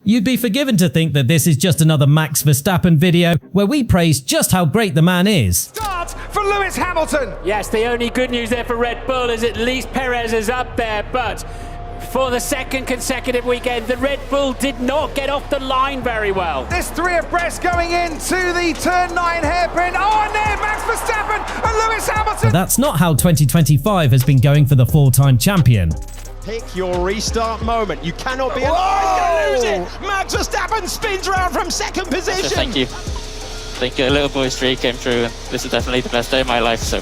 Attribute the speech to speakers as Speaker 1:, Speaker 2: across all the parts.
Speaker 1: You'd be forgiven to think that this is just another Max Verstappen video where we praise just how great the man is.
Speaker 2: Start for Lewis Hamilton!
Speaker 3: Yes, the only good news there for Red Bull is at least Perez is up there, but for the second consecutive weekend, the Red Bull did not get off the line very well.
Speaker 2: This three abreast going into the turn 9 hairpin. Oh, and there, Max Verstappen and Lewis Hamilton!
Speaker 1: But that's not how 2025 has been going for the four-time champion.
Speaker 4: Pick your restart moment. You cannot be. He's going to lose it. Max Verstappen spins around from second position.
Speaker 5: So thank you. Thank you. A little boy's dream came true, and this is definitely the best day of my life. So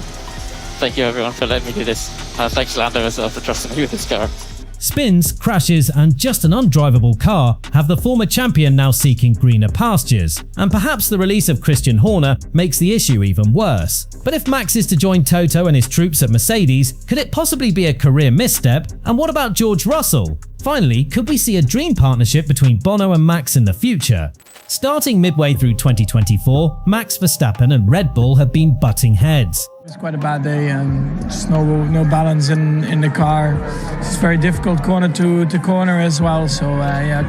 Speaker 5: thank you, everyone, for letting me do this. Thanks, Lando, as well, for trusting me with this car.
Speaker 1: Spins, crashes, and just an undrivable car have the former champion now seeking greener pastures, and perhaps the release of Christian Horner makes the issue even worse. But if Max is to join Toto and his troops at Mercedes, could it possibly be a career misstep? And what about George Russell? Finally, could we see a dream partnership between Bono and Max in the future? Starting midway through 2024, Max Verstappen and Red Bull have been butting heads.
Speaker 6: It's quite a bad day, just no balance in the car. It's very difficult corner to corner as well, so yeah,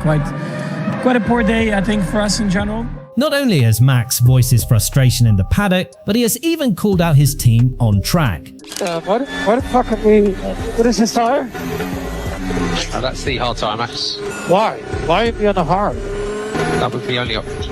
Speaker 6: quite a poor day, I think, for us in general.
Speaker 1: Not only has Max voiced his frustration in the paddock, but he has even called out his team on track.
Speaker 7: Why the fuck are we... What is this tire?
Speaker 8: Oh, that's the hard tire, Max.
Speaker 7: Why? Why are we on the hard?
Speaker 8: That would be only option.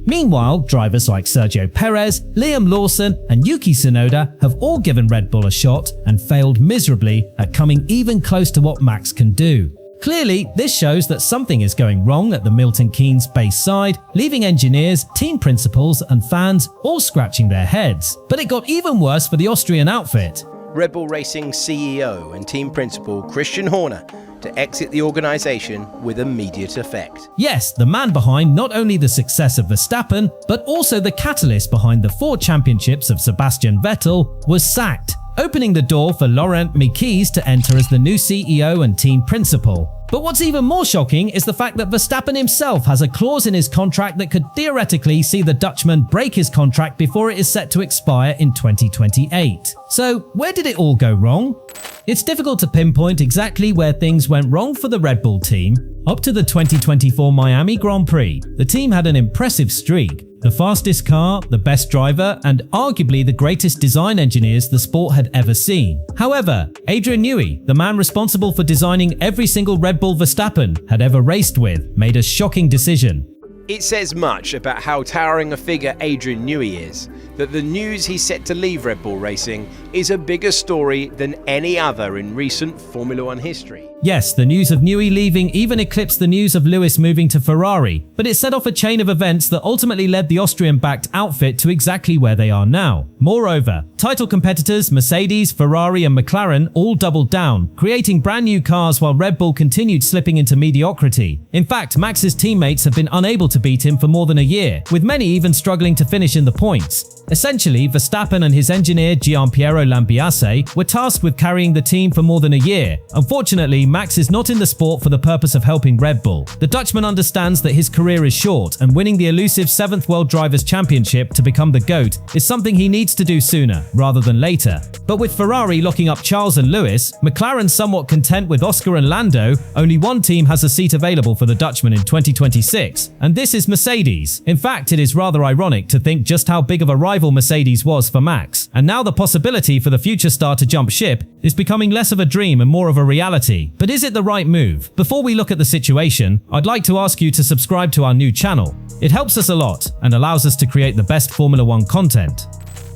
Speaker 1: Meanwhile, drivers like Sergio Perez, Liam Lawson, and Yuki Tsunoda have all given Red Bull a shot and failed miserably at coming even close to what Max can do. Clearly, this shows that something is going wrong at the Milton Keynes base side, leaving engineers, team principals, and fans all scratching their heads. But it got even worse for the Austrian outfit.
Speaker 4: Red Bull Racing CEO and team principal Christian Horner to exit the organisation with immediate effect.
Speaker 1: Yes, the man behind not only the success of Verstappen, but also the catalyst behind the 4 championships of Sebastian Vettel, was sacked, opening the door for Laurent Mekies to enter as the new CEO and team principal. But what's even more shocking is the fact that Verstappen himself has a clause in his contract that could theoretically see the Dutchman break his contract before it is set to expire in 2028. So where did it all go wrong? It's difficult to pinpoint exactly where things went wrong for the Red Bull team. Up to the 2024 Miami Grand Prix, the team had an impressive streak. The fastest car, the best driver, and arguably the greatest design engineers the sport had ever seen. However, Adrian Newey, the man responsible for designing every single Red Bull Verstappen had ever raced with, made a shocking decision.
Speaker 4: It says much about how towering a figure Adrian Newey is, that the news he's set to leave Red Bull Racing is a bigger story than any other in recent Formula One history.
Speaker 1: Yes, the news of Newey leaving even eclipsed the news of Lewis moving to Ferrari, but it set off a chain of events that ultimately led the Austrian-backed outfit to exactly where they are now. Moreover, title competitors Mercedes, Ferrari and McLaren all doubled down, creating brand new cars while Red Bull continued slipping into mediocrity. In fact, Max's teammates have been unable to beat him for more than a year, with many even struggling to finish in the points. Essentially, Verstappen and his engineer Gianpiero Lambiase were tasked with carrying the team for more than a year. Unfortunately, Max is not in the sport for the purpose of helping Red Bull. The Dutchman understands that his career is short, and winning the elusive 7th World Drivers' Championship to become the GOAT is something he needs to do sooner, rather than later. But with Ferrari locking up Charles and Lewis, McLaren somewhat content with Oscar and Lando, only one team has a seat available for the Dutchman in 2026, and this is Mercedes. In fact, it is rather ironic to think just how big of a rival Mercedes was for Max, and now the possibility for the future star to jump ship is becoming less of a dream and more of a reality. But is it the right move? Before we look at the situation, I'd like to ask you to subscribe to our new channel. It helps us a lot and allows us to create the best Formula One content.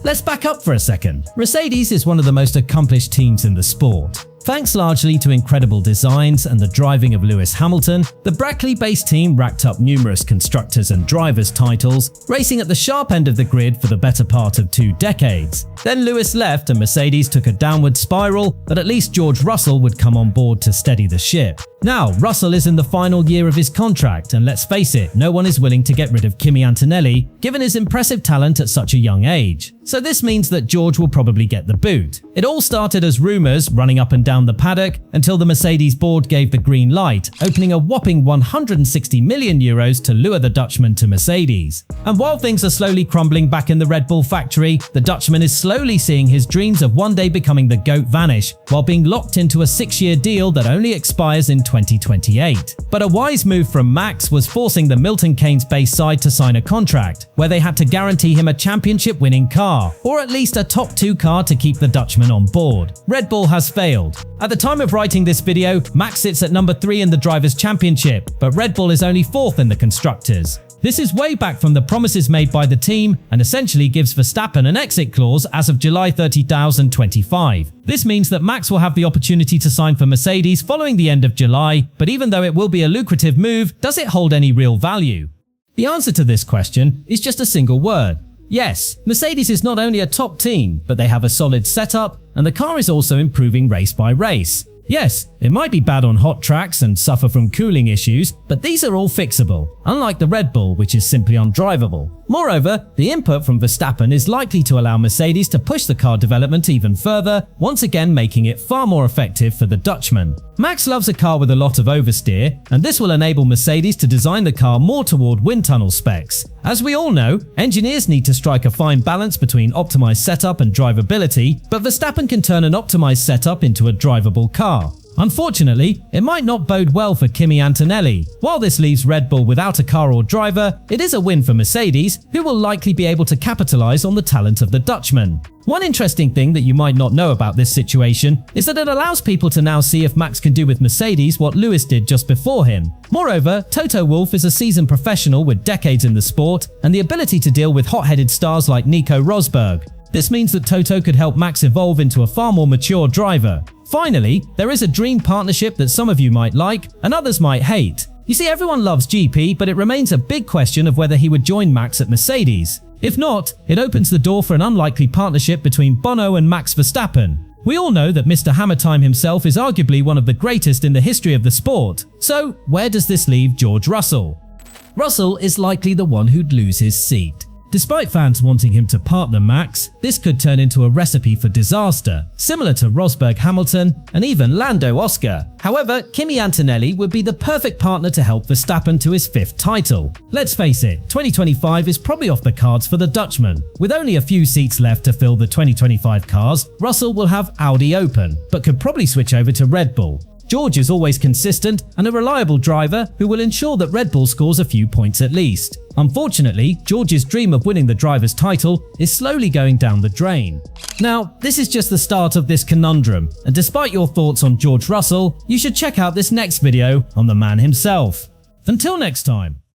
Speaker 1: Let's back up for a second. Mercedes is one of the most accomplished teams in the sport. Thanks largely to incredible designs and the driving of Lewis Hamilton, the Brackley-based team racked up numerous constructors and drivers titles, racing at the sharp end of the grid for the better part of 2 decades. Then Lewis left and Mercedes took a downward spiral, but at least George Russell would come on board to steady the ship. Now, Russell is in the final year of his contract, and let's face it, no one is willing to get rid of Kimi Antonelli, given his impressive talent at such a young age. So this means that George will probably get the boot. It all started as rumours running up and down the paddock until the Mercedes board gave the green light, opening a whopping €160 million to lure the Dutchman to Mercedes. And while things are slowly crumbling back in the Red Bull factory, the Dutchman is slowly seeing his dreams of one day becoming the GOAT vanish, while being locked into a 6-year deal that only expires in 2028. But a wise move from Max was forcing the Milton Keynes base side to sign a contract, where they had to guarantee him a championship-winning car, or at least a top 2 car to keep the Dutchman on board. Red Bull has failed. At the time of writing this video, Max sits at number 3 in the Drivers' Championship, but Red Bull is only 4th in the Constructors. This is way back from the promises made by the team and essentially gives Verstappen an exit clause as of July 30, 2025. This means that Max will have the opportunity to sign for Mercedes following the end of July, but even though it will be a lucrative move, does it hold any real value? The answer to this question is just a single word. Yes, Mercedes is not only a top team, but they have a solid setup, and the car is also improving race by race. Yes, it might be bad on hot tracks and suffer from cooling issues, but these are all fixable, unlike the Red Bull, which is simply undrivable. Moreover, the input from Verstappen is likely to allow Mercedes to push the car development even further, once again making it far more effective for the Dutchman. Max loves a car with a lot of oversteer, and this will enable Mercedes to design the car more toward wind tunnel specs. As we all know, engineers need to strike a fine balance between optimized setup and drivability, but Verstappen can turn an optimized setup into a drivable car. Unfortunately, it might not bode well for Kimi Antonelli. While this leaves Red Bull without a car or driver, it is a win for Mercedes, who will likely be able to capitalize on the talent of the Dutchman. One interesting thing that you might not know about this situation is that it allows people to now see if Max can do with Mercedes what Lewis did just before him. Moreover, Toto Wolff is a seasoned professional with decades in the sport and the ability to deal with hot-headed stars like Nico Rosberg. This means that Toto could help Max evolve into a far more mature driver. Finally, there is a dream partnership that some of you might like and others might hate. You see, everyone loves GP, but it remains a big question of whether he would join Max at Mercedes. If not, it opens the door for an unlikely partnership between Bono and Max Verstappen. We all know that Mr. Hammertime himself is arguably one of the greatest in the history of the sport. So, where does this leave George Russell? Russell is likely the one who'd lose his seat. Despite fans wanting him to partner Max, this could turn into a recipe for disaster, similar to Rosberg Hamilton and even Lando Oscar. However, Kimi Antonelli would be the perfect partner to help Verstappen to his 5th title. Let's face it, 2025 is probably off the cards for the Dutchman. With only a few seats left to fill the 2025 cars, Russell will have Audi open, but could probably switch over to Red Bull. George is always consistent and a reliable driver who will ensure that Red Bull scores a few points at least. Unfortunately, George's dream of winning the driver's title is slowly going down the drain. Now, this is just the start of this conundrum, and despite your thoughts on George Russell, you should check out this next video on the man himself. Until next time.